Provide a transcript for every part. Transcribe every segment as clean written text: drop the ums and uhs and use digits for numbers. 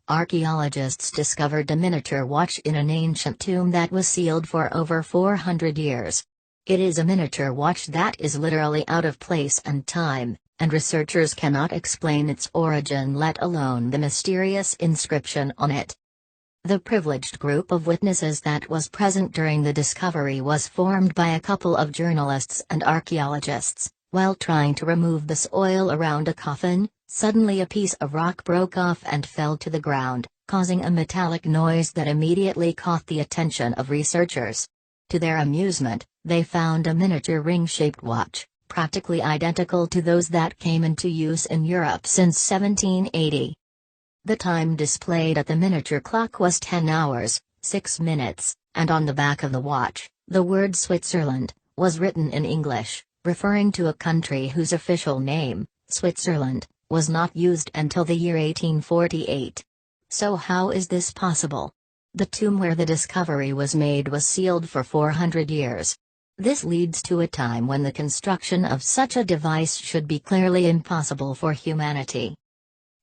Archaeologists discovered a miniature watch in an ancient tomb that was sealed for over 400 years. It is a miniature watch that is literally out of place and time, and researchers cannot explain its origin, let alone the mysterious inscription on it. The privileged group of witnesses that was present during the discovery was formed by a couple of journalists and archaeologists. While trying to remove the soil around a coffin, suddenly a piece of rock broke off and fell to the ground, causing a metallic noise that immediately caught the attention of researchers. To their amusement, they found a miniature ring-shaped watch, practically identical to those that came into use in Europe since 1780. The time displayed at the miniature clock was 10 hours, 6 minutes, and on the back of the watch, the word Switzerland was written in English, referring to a country whose official name, Switzerland, was not used until the year 1848. So how is this possible? The tomb where the discovery was made was sealed for 400 years. This leads to a time when the construction of such a device should be clearly impossible for humanity.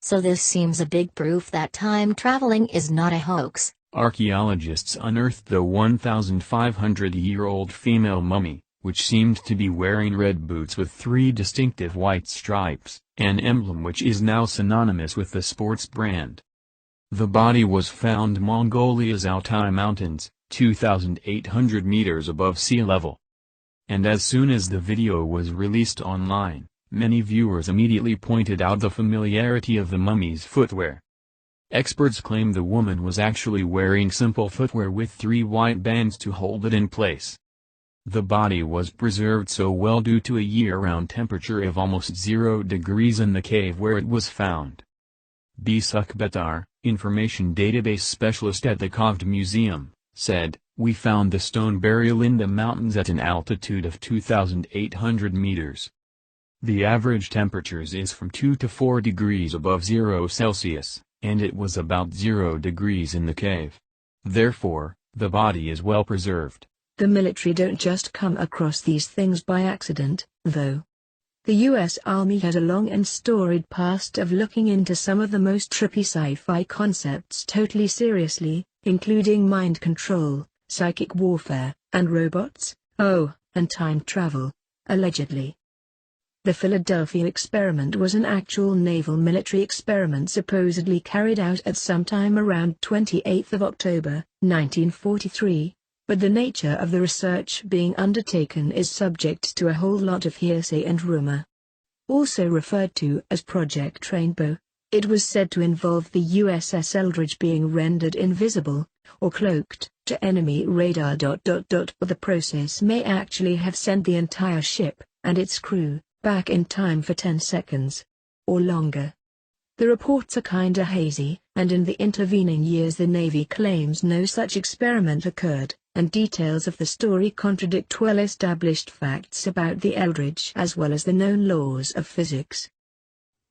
So this seems a big proof that time traveling is not a hoax. Archaeologists unearthed the 1,500-year-old female mummy, which seemed to be wearing red boots with 3 distinctive white stripes, an emblem which is now synonymous with the sports brand. The body was found Mongolia's Altai Mountains, 2,800 meters above sea level. And as soon as the video was released online, many viewers immediately pointed out the familiarity of the mummy's footwear. Experts claim the woman was actually wearing simple footwear with 3 white bands to hold it in place. The body was preserved so well due to a year-round temperature of almost 0 degrees in the cave where it was found. B. Sukhbetar, information database specialist at the Kovd Museum, said, "We found the stone burial in the mountains at an altitude of 2,800 meters. The average temperatures is from 2 to 4 degrees above 0 Celsius, and it was about 0 degrees in the cave. Therefore, the body is well preserved." The military don't just come across these things by accident, though. The US Army has a long and storied past of looking into some of the most trippy sci-fi concepts totally seriously, including mind control, psychic warfare, and robots, and time travel, allegedly. The Philadelphia experiment was an actual naval military experiment supposedly carried out at some time around 28 October, 1943, but the nature of the research being undertaken is subject to a whole lot of hearsay and rumor. Also referred to as Project Rainbow, it was said to involve the USS Eldridge being rendered invisible, or cloaked, to enemy radar. But the process may actually have sent the entire ship, and its crew, back in time for 10 seconds. Or longer. The reports are kinda hazy, and in the intervening years the Navy claims no such experiment occurred, and details of the story contradict well-established facts about the Eldridge as well as the known laws of physics.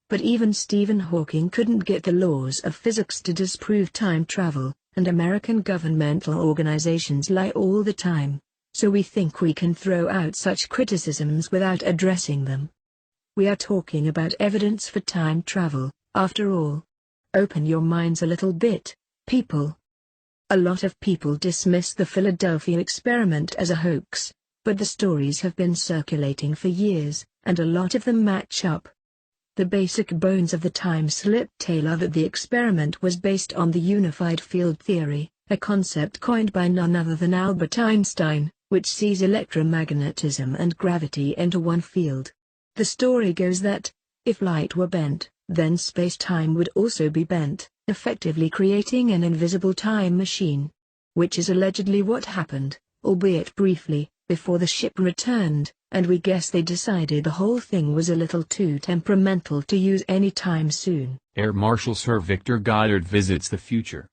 But even Stephen Hawking couldn't get the laws of physics to disprove time travel, and American governmental organizations lie all the time. So we think we can throw out such criticisms without addressing them. We are talking about evidence for time travel, after all. Open your minds a little bit, people. A lot of people dismiss the Philadelphia experiment as a hoax, but the stories have been circulating for years, and a lot of them match up. The basic bones of the time slip tale are that the experiment was based on the unified field theory, a concept coined by none other than Albert Einstein, which sees electromagnetism and gravity into one field. The story goes that, if light were bent, then space-time would also be bent, effectively creating an invisible time machine. Which is allegedly what happened, albeit briefly, before the ship returned, and we guess they decided the whole thing was a little too temperamental to use any time soon. Air Marshal Sir Victor Goddard visits the future.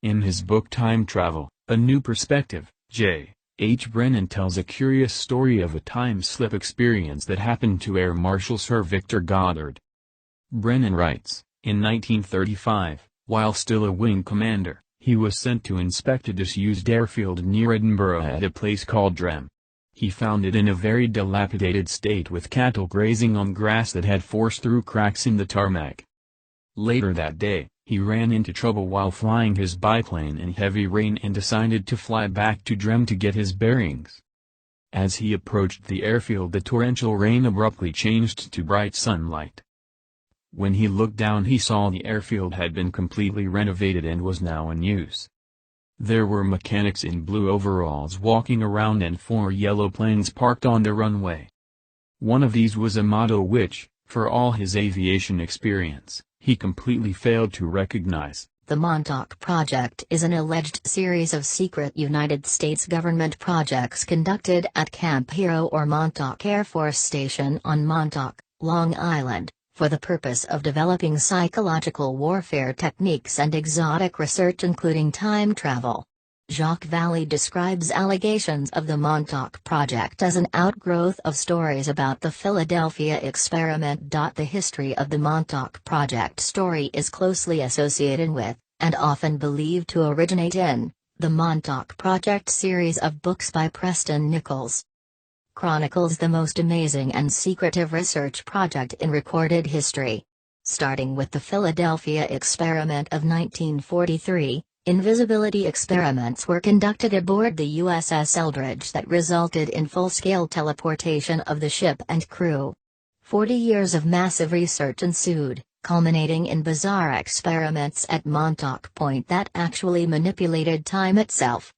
In his book Time Travel, A New Perspective, J. H. Brennan tells a curious story of a time-slip experience that happened to Air Marshal Sir Victor Goddard. Brennan writes, in 1935, while still a wing commander, he was sent to inspect a disused airfield near Edinburgh at a place called Drem. He found it in a very dilapidated state with cattle grazing on grass that had forced through cracks in the tarmac. Later that day, He ran into trouble while flying his biplane in heavy rain and decided to fly back to Drem to get his bearings. As he approached the airfield, the torrential rain abruptly changed to bright sunlight. When he looked down, he saw the airfield had been completely renovated and was now in use. There were mechanics in blue overalls walking around and 4 yellow planes parked on the runway. One of these was a model which, for all his aviation experience, he completely failed to recognize. The Montauk Project is an alleged series of secret United States government projects conducted at Camp Hero or Montauk Air Force Station on Montauk, Long Island, for the purpose of developing psychological warfare techniques and exotic research including time travel. Jacques Vallée describes allegations of the Montauk Project as an outgrowth of stories about the Philadelphia experiment. The history of the Montauk Project story is closely associated with, and often believed to originate in, the Montauk Project series of books by Preston Nichols. Chronicles the most amazing and secretive research project in recorded history. Starting with the Philadelphia experiment of 1943, invisibility experiments were conducted aboard the USS Eldridge that resulted in full-scale teleportation of the ship and crew. 40 years of massive research ensued, culminating in bizarre experiments at Montauk Point that actually manipulated time itself.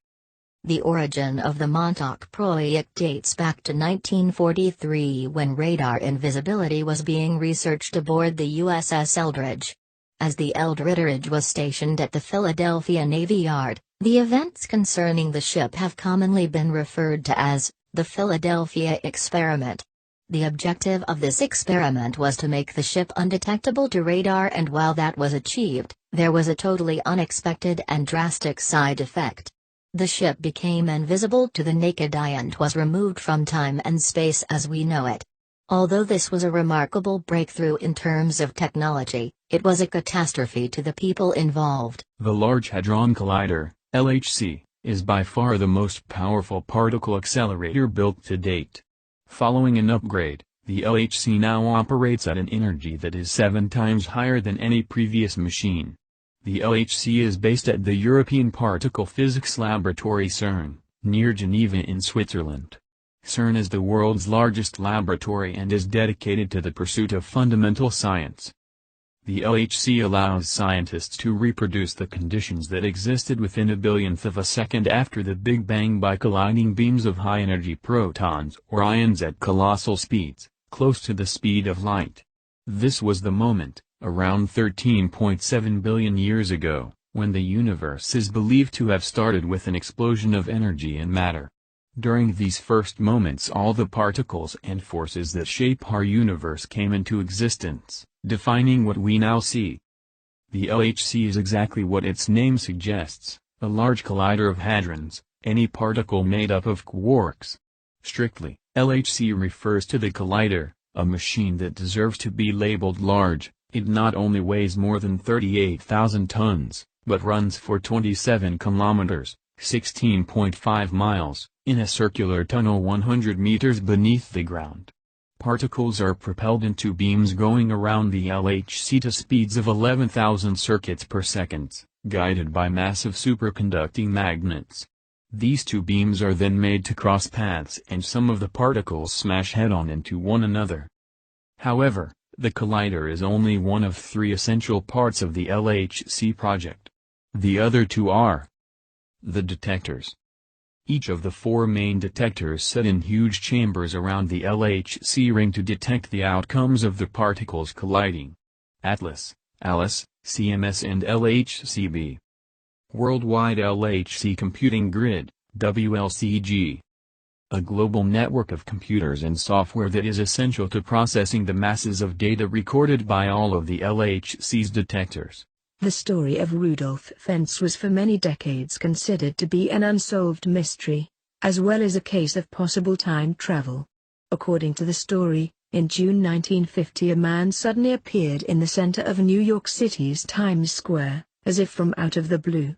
The origin of the Montauk Project dates back to 1943 when radar invisibility was being researched aboard the USS Eldridge. As the Eldridge was stationed at the Philadelphia Navy Yard, the events concerning the ship have commonly been referred to as the Philadelphia experiment. The objective of this experiment was to make the ship undetectable to radar, and while that was achieved, there was a totally unexpected and drastic side effect. The ship became invisible to the naked eye and was removed from time and space as we know it. Although this was a remarkable breakthrough in terms of technology, it was a catastrophe to the people involved. The Large Hadron Collider, LHC, is by far the most powerful particle accelerator built to date. Following an upgrade, the LHC now operates at an energy that is 7 times higher than any previous machine. The LHC is based at the European Particle Physics Laboratory CERN, near Geneva in Switzerland. CERN is the world's largest laboratory and is dedicated to the pursuit of fundamental science. The LHC allows scientists to reproduce the conditions that existed within a billionth of a second after the Big Bang by colliding beams of high-energy protons or ions at colossal speeds, close to the speed of light. This was the moment, around 13.7 billion years ago, when the universe is believed to have started with an explosion of energy and matter. During these first moments, all the particles and forces that shape our universe came into existence, defining what we now see. The LHC is exactly what its name suggests, a large collider of hadrons, any particle made up of quarks. Strictly, LHC refers to the collider, a machine that deserves to be labeled large. It not only weighs more than 38,000 tons, but runs for 27 kilometers, 16.5 miles, in a circular tunnel 100 meters beneath the ground. Particles are propelled into beams going around the LHC to speeds of 11,000 circuits per second, guided by massive superconducting magnets. These 2 beams are then made to cross paths and some of the particles smash head-on into one another. However, the collider is only one of 3 essential parts of the LHC project. The other 2 are the detectors. Each of the 4 main detectors sit in huge chambers around the LHC ring to detect the outcomes of the particles colliding. ATLAS, ALICE, CMS and LHCb. Worldwide LHC Computing Grid, WLCG. A global network of computers and software that is essential to processing the masses of data recorded by all of the LHC's detectors. The story of Rudolph Fentz was for many decades considered to be an unsolved mystery, as well as a case of possible time travel. According to the story, in June 1950 a man suddenly appeared in the center of New York City's Times Square, as if from out of the blue.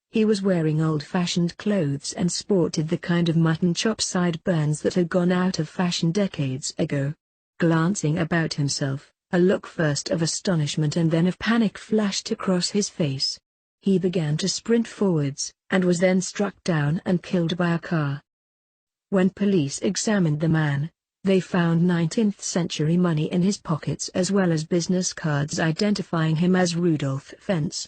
He was wearing old-fashioned clothes and sported the kind of mutton chop sideburns that had gone out of fashion decades ago. Glancing about himself, A look first of astonishment and then of panic flashed across his face. He began to sprint forwards, and was then struck down and killed by a car. When police examined the man, they found 19th-century money in his pockets as well as business cards identifying him as Rudolph Fentz.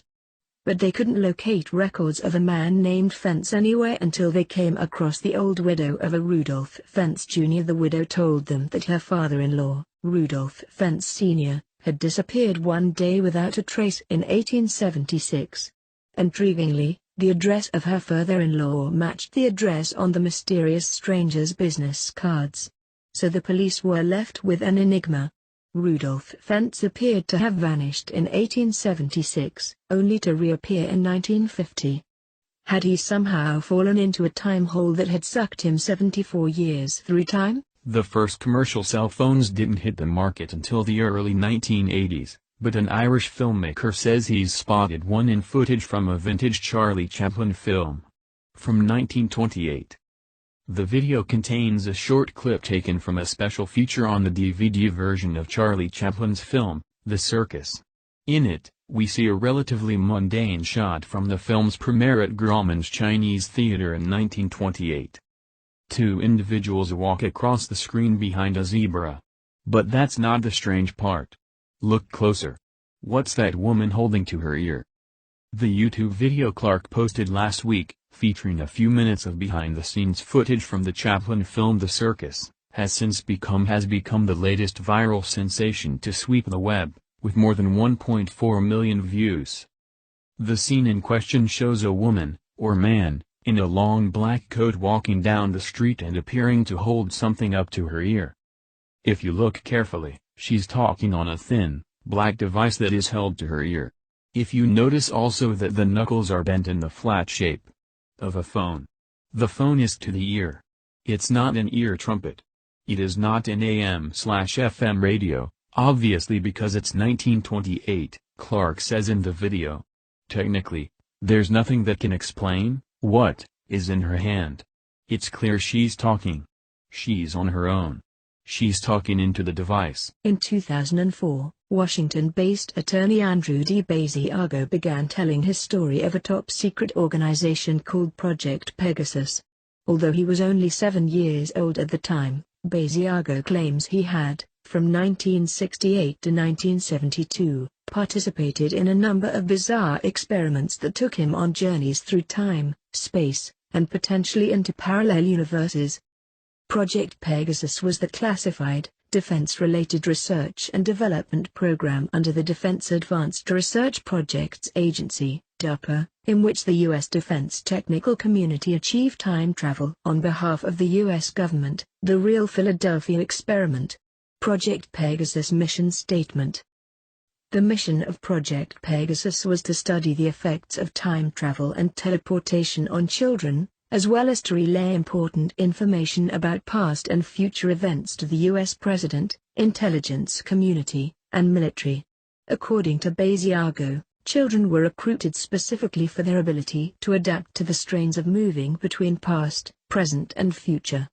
But they couldn't locate records of a man named Fentz anywhere until they came across the old widow of a Rudolph Fentz Jr. The widow told them that her father-in-law, Rudolph Fentz Sr., had disappeared one day without a trace in 1876. Intriguingly, the address of her father-in-law matched the address on the mysterious stranger's business cards. So the police were left with an enigma. Rudolph Fentz appeared to have vanished in 1876, only to reappear in 1950. Had he somehow fallen into a time hole that had sucked him 74 years through time? The first commercial cell phones didn't hit the market until the early 1980s, but an Irish filmmaker says he's spotted one in footage from a vintage Charlie Chaplin film from 1928. The video contains a short clip taken from a special feature on the DVD version of Charlie Chaplin's film, The Circus. In it, we see a relatively mundane shot from the film's premiere at Grauman's Chinese Theater in 1928. Two individuals walk across the screen behind a zebra. But that's not the strange part. Look closer. What's that woman holding to her ear? The YouTube video Clark posted last week, featuring a few minutes of behind-the-scenes footage from the Chaplin film The Circus, has become the latest viral sensation to sweep the web, with more than 1.4 million views. The scene in question shows a woman, or man, in a long black coat walking down the street and appearing to hold something up to her ear. If you look carefully, she's talking on a thin, black device that is held to her ear. If you notice also that the knuckles are bent in the flat shape of a phone. The phone is to the ear. It's not an ear trumpet. It is not an AM/FM radio, obviously because it's 1928, Clark says in the video. Technically, there's nothing that can explain what is in her hand. It's clear she's talking. She's on her own. She's talking into the device. In 2004, Washington-based attorney Andrew D. Basiago began telling his story of a top-secret organization called Project Pegasus. Although he was only 7 years old at the time, Basiago claims he had, from 1968 to 1972, participated in a number of bizarre experiments that took him on journeys through time, space, and potentially into parallel universes. Project Pegasus was the classified, defense-related research and development program under the Defense Advanced Research Projects Agency, DARPA, in which the U.S. defense technical community achieved time travel on behalf of the U.S. government. The Real Philadelphia Experiment. Project Pegasus Mission Statement. The mission of Project Pegasus was to study the effects of time travel and teleportation on children, as well as to relay important information about past and future events to the U.S. President, intelligence community, and military. According to Basiago, children were recruited specifically for their ability to adapt to the strains of moving between past, present and future.